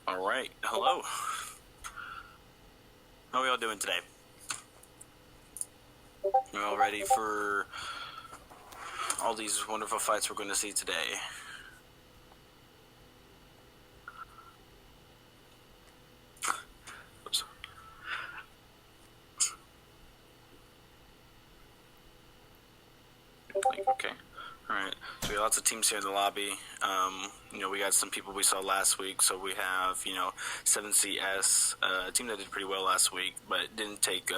Alright, hello. How are we all doing today? We're all ready for all these wonderful fights we're going to see today. Oops. Okay. Alright, so we have lots of teams here in the lobby. We got some people we saw last week. So we have, 7CS, a team that did pretty well last week, but didn't take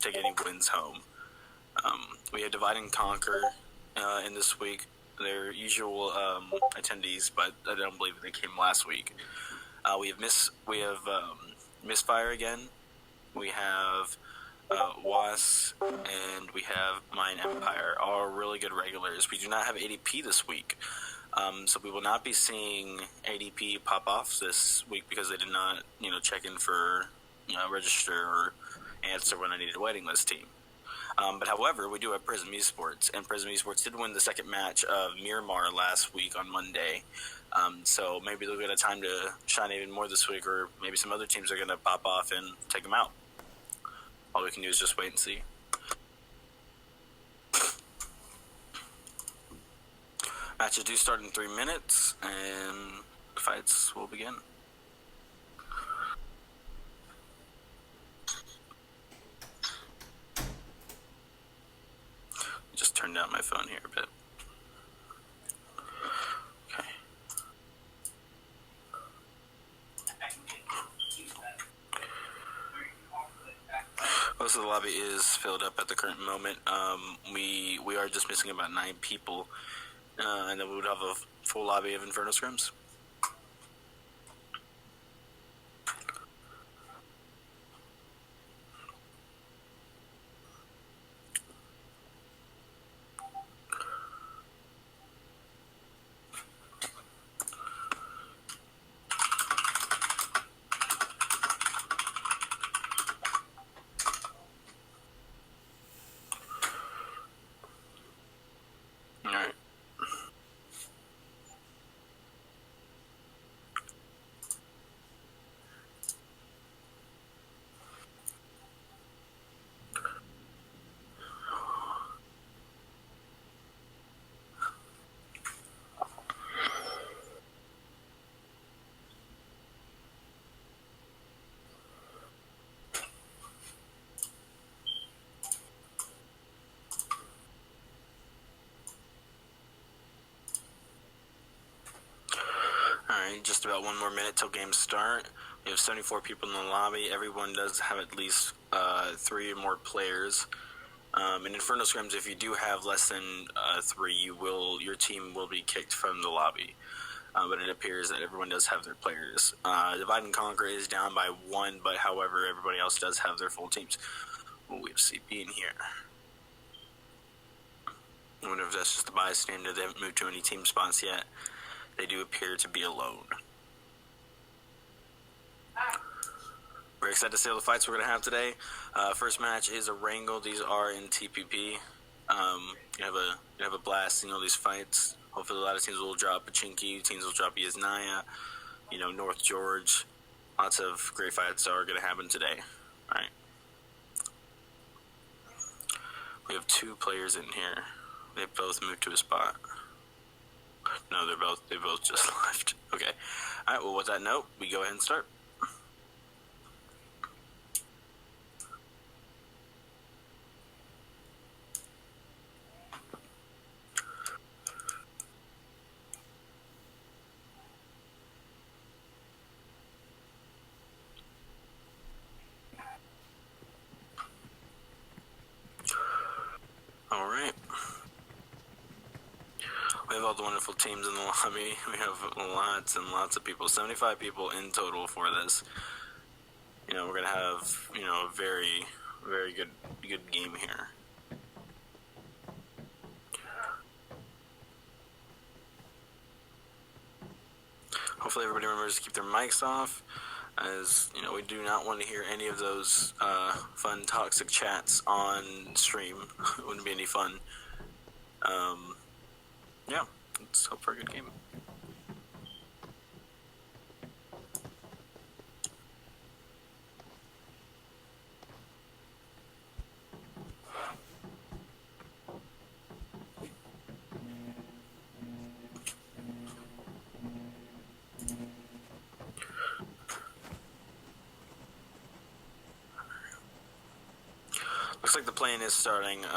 any wins home. We have Divide and Conquer in this week. Their usual attendees, but I don't believe they came last week. We have Misfire again. We have Was, and we have Mine Empire, all really good regulars. We do not have ADP this week, so we will not be seeing ADP pop off this week because they did not, check in for, register or answer when I needed a waiting list team. But however, we do have Prism Esports, and Prism Esports did win the second match of Miramar last week on Monday. So maybe they'll get a time to shine even more this week, or maybe some other teams are going to pop off and take them out. All we can do is just wait and see. Matches do start in 3 minutes, and the fights will begin. Just turn down my phone here a bit. Okay. Most of the lobby is filled up at the current moment. We are just missing about 9 people, and then we would have a full lobby of Inferno Scrims. Just about 1 more minute till games start. We have 74 people in the lobby. Everyone does have at least 3 or more players. In Inferno Scrims, if you do have less than 3, your team will be kicked from the lobby. But it appears that everyone does have their players. Divide and Conquer is down by 1, but however, everybody else does have their full teams. Oh, we have CP in here. I wonder if that's just a bystander. They haven't moved to any team spots yet. They do appear to be alone. We're excited to see all the fights we're going to have today. First match is a Wrangle. These are in TPP. You have a blast in all these fights. Hopefully a lot of teams will drop Pachinki, teams will drop Yasnaya, North George. Lots of great fights are going to happen today. All right. We have 2 players in here. They both moved to a spot. No, they both just left. Okay. All right, well, with that note, we go ahead and start. All right. We have all the wonderful teams in the lobby. We have lots and lots of people. 75 people in total for this. We're going to have, a very, very good game here. Hopefully everybody remembers to keep their mics off, as, we do not want to hear any of those fun, toxic chats on stream. It wouldn't be any fun. Yeah, let's hope for a good game. Looks like the plane is starting. Looks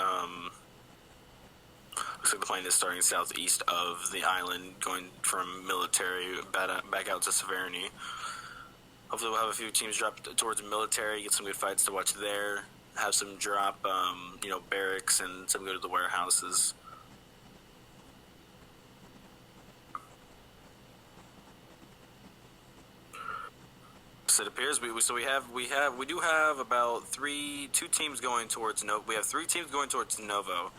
like the plane is starting southeast of the island, going from military back out to Severny. Hopefully, we'll have a few teams drop towards military, get some good fights to watch there. Have some drop, barracks, and some go to the warehouses. So it appears we do have about two teams going towards Novo. We have 3 teams going towards Novo.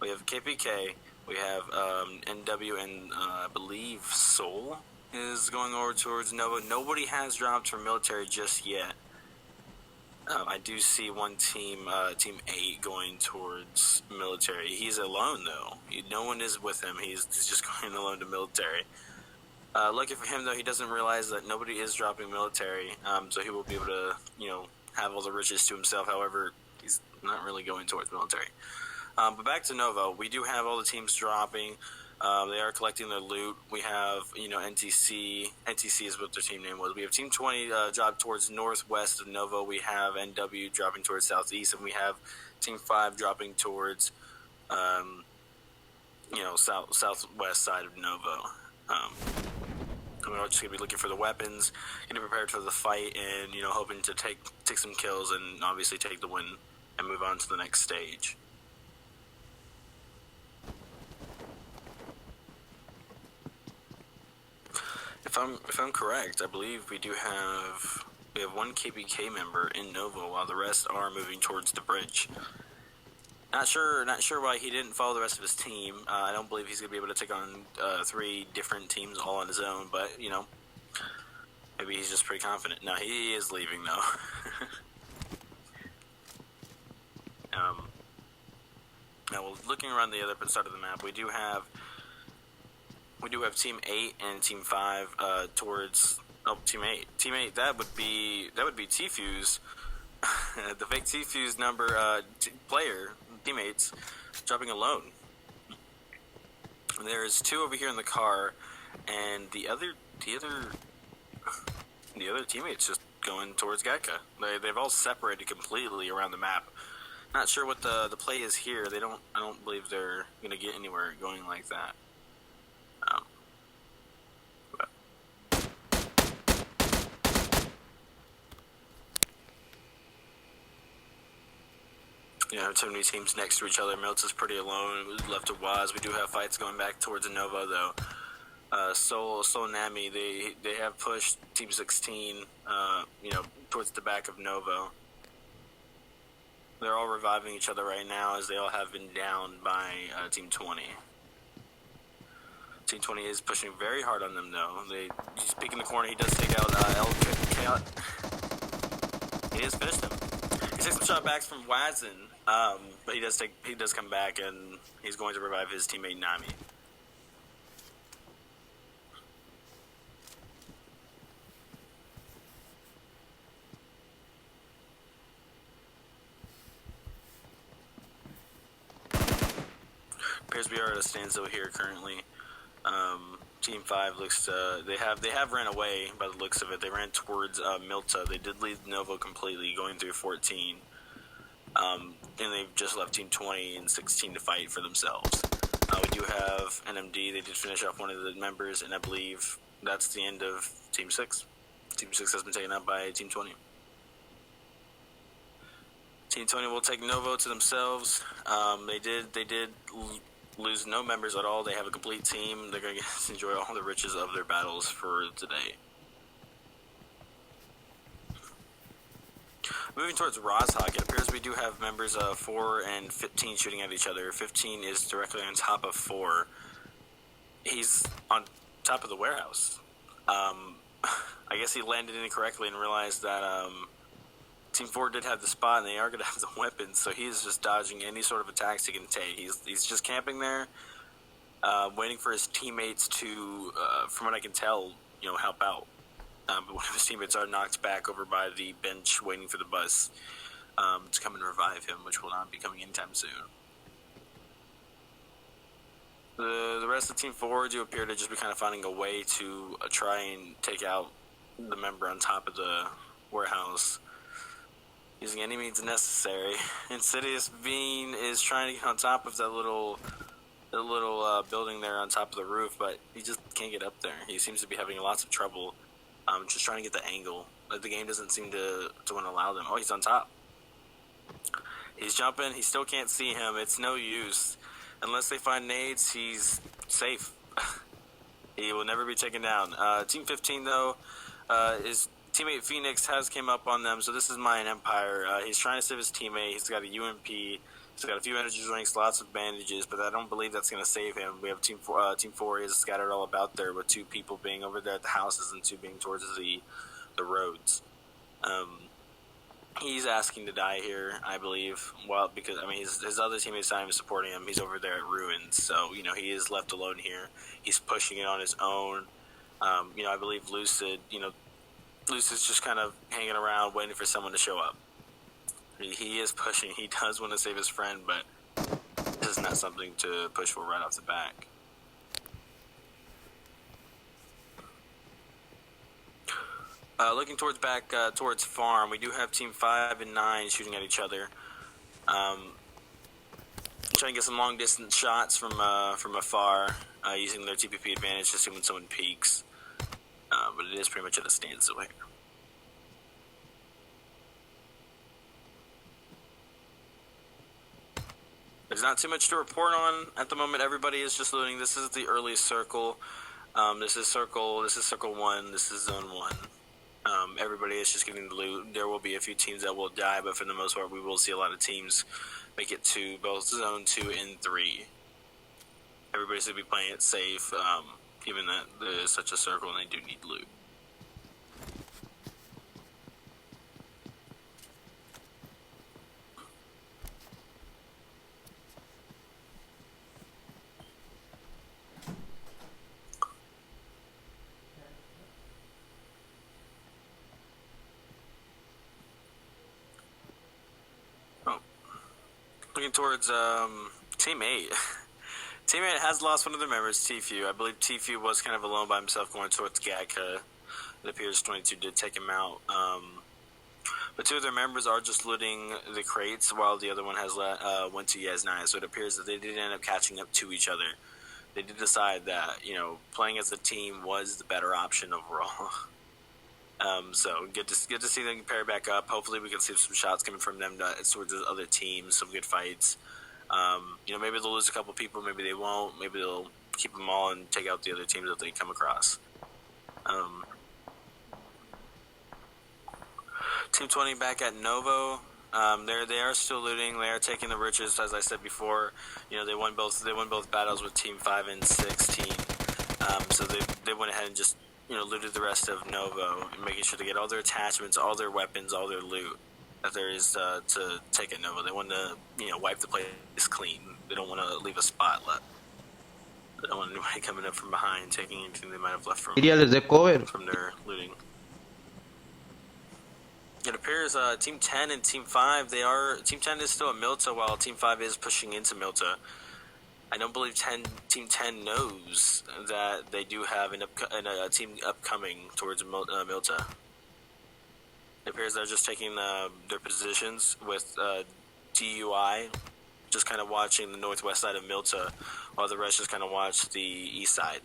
We have KPK, we have NW, and I believe Seoul is going over towards Novo. Nobody has dropped from military just yet. I do see one team, Team 8, going towards military. He's alone, though. No one is with him. He's just going alone to military. Lucky for him, though, he doesn't realize that nobody is dropping military, so he will be able to, have all the riches to himself. However, he's not really going towards military. But back to Novo, we do have all the teams dropping. They are collecting their loot. We have, NTC. NTC is what their team name was. We have Team 20 drop towards northwest of Novo. We have NW dropping towards southeast, and we have Team 5 dropping towards, southwest side of Novo. We're just going to be looking for the weapons, getting prepared for the fight, and, hoping to take some kills and obviously take the win and move on to the next stage. If I'm correct, I believe we have one KBK member in Novo, while the rest are moving towards the bridge. Not sure why he didn't follow the rest of his team. I don't believe he's gonna be able to take on 3 different teams all on his own. But maybe he's just pretty confident. No, he is leaving though. Now, looking around the other side of the map, we do have Team 8 and Team 5 towards Team 8. Team 8, that would be T-Fuse, the fake T-Fuse number player teammates dropping alone. And there's 2 over here in the car, and the other teammates just going towards Gatka. They've all separated completely around the map. Not sure what the play is here. I don't believe they're gonna get anywhere going like that. So many teams next to each other. Milt's is pretty alone. Left to Waz. We do have fights going back towards Nova, though. Seoul Nami, they have pushed Team 16, towards the back of Novo. They're all reviving each other right now, as they all have been downed by Team 20. Team 20 is pushing very hard on them, though. He's peeking the corner. He does take out LK. He has finished him. He takes some shot backs from Wazen, but he does come back, and he's going to revive his teammate Nami. Appears we are at a standstill here currently. Team 5 looks they have ran away by the looks of it. They ran towards Milta. They did leave Novo completely, going through 14. And they've just left Team 20 and 16 to fight for themselves. We do have NMD. They did finish off one of the members, and I believe that's the end of Team 6. Team 6 has been taken out by Team 20. Team 20 will take Novo to themselves. They did lose no members at all. They have a complete team. They're going to enjoy all the riches of their battles for today. Moving towards Rozhawk, it appears we do have members of 4 and 15 shooting at each other. 15 is directly on top of 4. He's on top of the warehouse. I guess he landed incorrectly and realized that Team 4 did have the spot, and they are going to have the weapons, so he's just dodging any sort of attacks he can take. He's just camping there, waiting for his teammates to, from what I can tell, help out. But one of his teammates are knocked back over by the bench, waiting for the bus to come and revive him, which will not be coming anytime soon. The rest of Team 4 do appear to just be kind of finding a way to try and take out the member on top of the warehouse. using any means necessary. Insidious Bean is trying to get on top of that little building there on top of the roof, but he just can't get up there. He seems to be having lots of trouble just trying to get the angle. But the game doesn't seem to want to allow them. Oh, he's on top. He's jumping. He still can't see him. It's no use. Unless they find nades, he's safe. He will never be taken down. Team 15, though, his teammate Phoenix has came up on them, so this is Mayan Empire. He's trying to save his teammate. He's got a UMP. He's got a few energy drinks, lots of bandages, but I don't believe that's going to save him. We have Team 4 is scattered all about there, with 2 people being over there at the houses and 2 being towards the roads. He's asking to die here, I believe. Well, because I mean, his other teammates not even supporting him. He's over there at ruins, so he is left alone here. He's pushing it on his own. I believe Lucid's just kind of hanging around, waiting for someone to show up. He is pushing. He does want to save his friend, but this is not something to push for right off the back. Looking towards farm, we do have Team 5 and 9 shooting at each other. Trying to get some long distance shots from afar, using their TPP advantage to see when someone peeks. But it is pretty much at a standstill here. There's not too much to report on at the moment. Everybody is just looting. This is the earliest circle. This is circle 1. This is zone 1. Everybody is just getting the loot. There will be a few teams that will die, but for the most part, we will see a lot of teams make it to both zone 2 and 3. Everybody's going to be playing it safe, given that there is such a circle and they do need loot. Looking towards Team 8. Team 8 has lost one of their members, Tfue. I believe Tfue was kind of alone by himself going towards Gatka. It appears 22 did take him out. But 2 of their members are just looting the crates, while the other one has went to Yas9. So it appears that they did end up catching up to each other. They did decide that, playing as a team was the better option overall. So good to see them pair back up. Hopefully we can see some shots coming from them towards the other teams, some good fights. Maybe they'll lose a couple people, maybe they won't. Maybe they'll keep them all and take out the other teams that they come across. Team 20 back at Novo. They are still looting. They are taking the riches, as I said before. They won both battles with Team 5 and 16. So they went ahead and just looted the rest of Novo, and making sure to get all their attachments, all their weapons, all their loot that there is to take at Novo. They want to wipe the place clean. They don't want to leave a spot left. They don't want anybody coming up from behind taking anything they might have left from their looting. It appears Team 10 and Team 5, Team 10 is still at Milta, while Team 5 is pushing into Milta. I don't believe Team 10 knows that they do have a team upcoming towards Milta. It appears they're just taking their positions with DUI, just kind of watching the northwest side of Milta, while the rest just kind of watch the east side.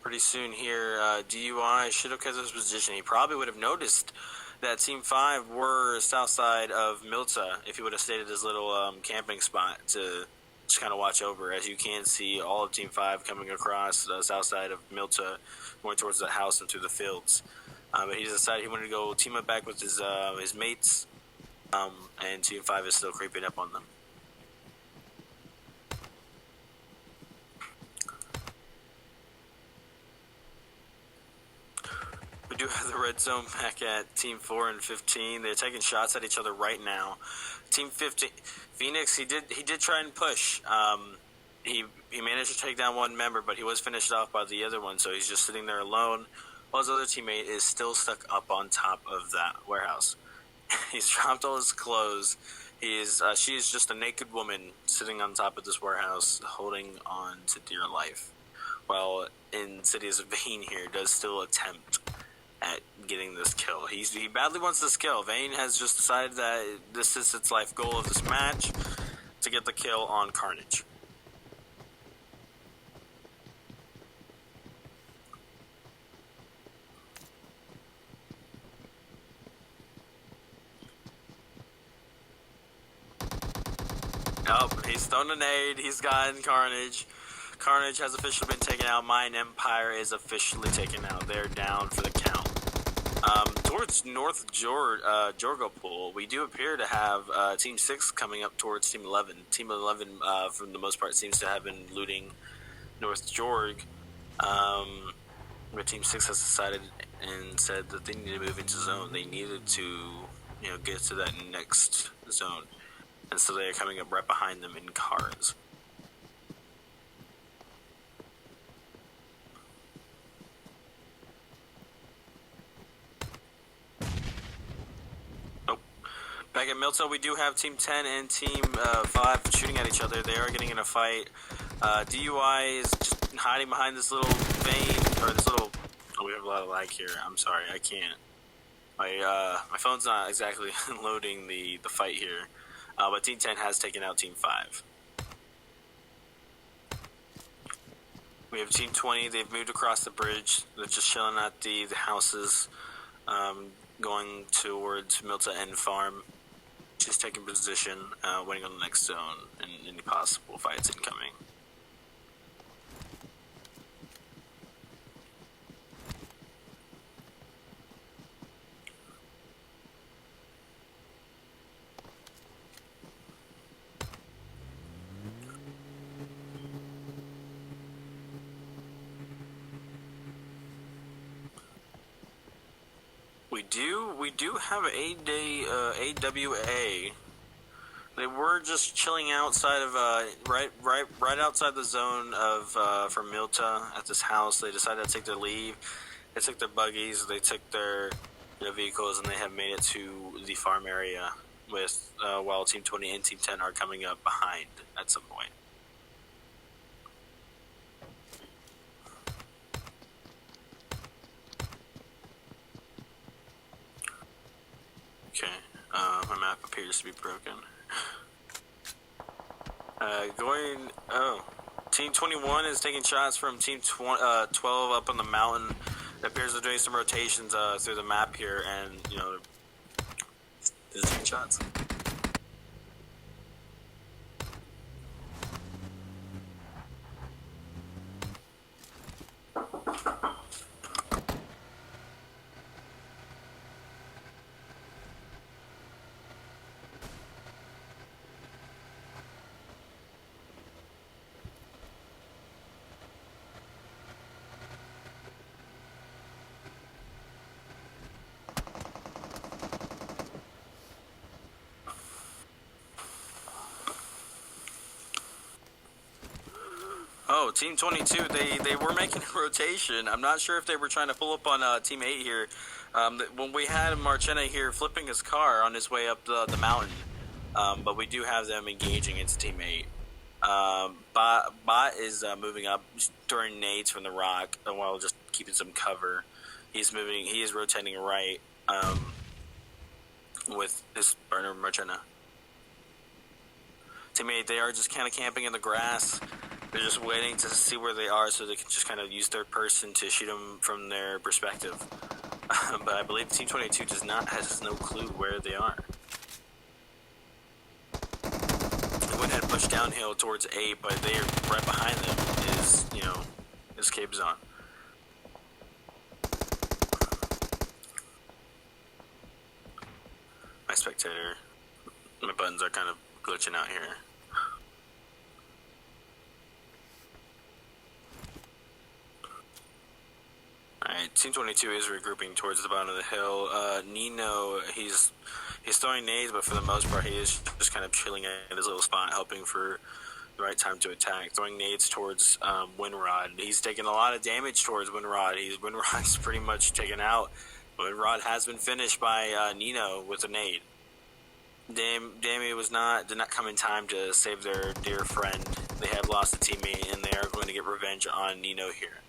Pretty soon here, DUI should have kept his position. He probably would have noticed that Team 5 were south side of Milta if he would have stayed at his little camping spot to just kind of watch over. As you can see, all of Team 5 coming across the south side of Milta, going towards the house and through the fields. But he decided he wanted to go team up back with his mates, and Team 5 is still creeping up on them. We do have the red zone back at Team 4 and 15. They're taking shots at each other right now. Team 15, Phoenix, he did try and push. He managed to take down one member, but he was finished off by the other one, so he's just sitting there alone, while his other teammate is still stuck up on top of that warehouse. He's dropped all his clothes. She is just a naked woman sitting on top of this warehouse, holding on to dear life, while Insidious Vein here does still attempt at getting this kill. He badly wants this kill. Vayne has just decided that this is its life goal of this match, to get the kill on Carnage. Oh, he's thrown a nade. He's gotten Carnage. Carnage has officially been taken out. Mine Empire is officially taken out. They're down for the count. Towards North Jorgopool, we do appear to have Team 6 coming up towards Team 11. Team 11, for the most part, seems to have been looting North Jorg. But Team 6 has decided and said that they need to move into zone. They needed to, get to that next zone. And so they are coming up right behind them in cars. Oh. Back at Milton, we do have Team 10 and Team 5 shooting at each other. They are getting in a fight. DUI is just hiding behind this little vein, or this little... Oh, we have a lot of lag here. I'm sorry, I can't. My phone's not exactly loading the fight here. But Team 10 has taken out Team 5. We have Team 20. They've moved across the bridge. They're just chilling at the houses, going towards Milta End Farm. Just taking position, waiting on the next zone, and any possible fights incoming. We do have AWA. They were just chilling outside of right outside the zone of from Milta at this house. They decided to take their leave. They took their buggies. They took their vehicles, and they have made it to the farm area. With while Team 20 and Team 10 are coming up behind at some point. Okay, my map appears to be broken. Team 21 is taking shots from Team 12 up on the mountain. It appears they're doing some rotations through the map here, and, they're taking shots. Oh, Team 22, they were making a rotation. I'm not sure if they were trying to pull up on Team 8 here. When we had Marchena here flipping his car on his way up the mountain, but we do have them engaging into Team 8. Bot is moving up, throwing nades from the rock while just keeping some cover. He is rotating right with his burner Marchena. Team 8, they are just kind of camping in the grass. They're just waiting to see where they are so they can just kind of use third person to shoot them from their perspective. But I believe Team 22 has no clue where they are. They went ahead and pushed downhill towards 8, but they are right behind them is, escape zone. My spectator, my buttons are kind of glitching out here. Alright, Team 22 is regrouping towards the bottom of the hill. Nino, he's throwing nades, but for the most part, he is just kind of chilling at his little spot, hoping for the right time to attack. Throwing nades towards Winrod. He's taking a lot of damage towards Winrod. Winrod's pretty much taken out. Winrod has been finished by Nino with a nade. Damie did not come in time to save their dear friend. They have lost a teammate, and they are going to get revenge on Nino here.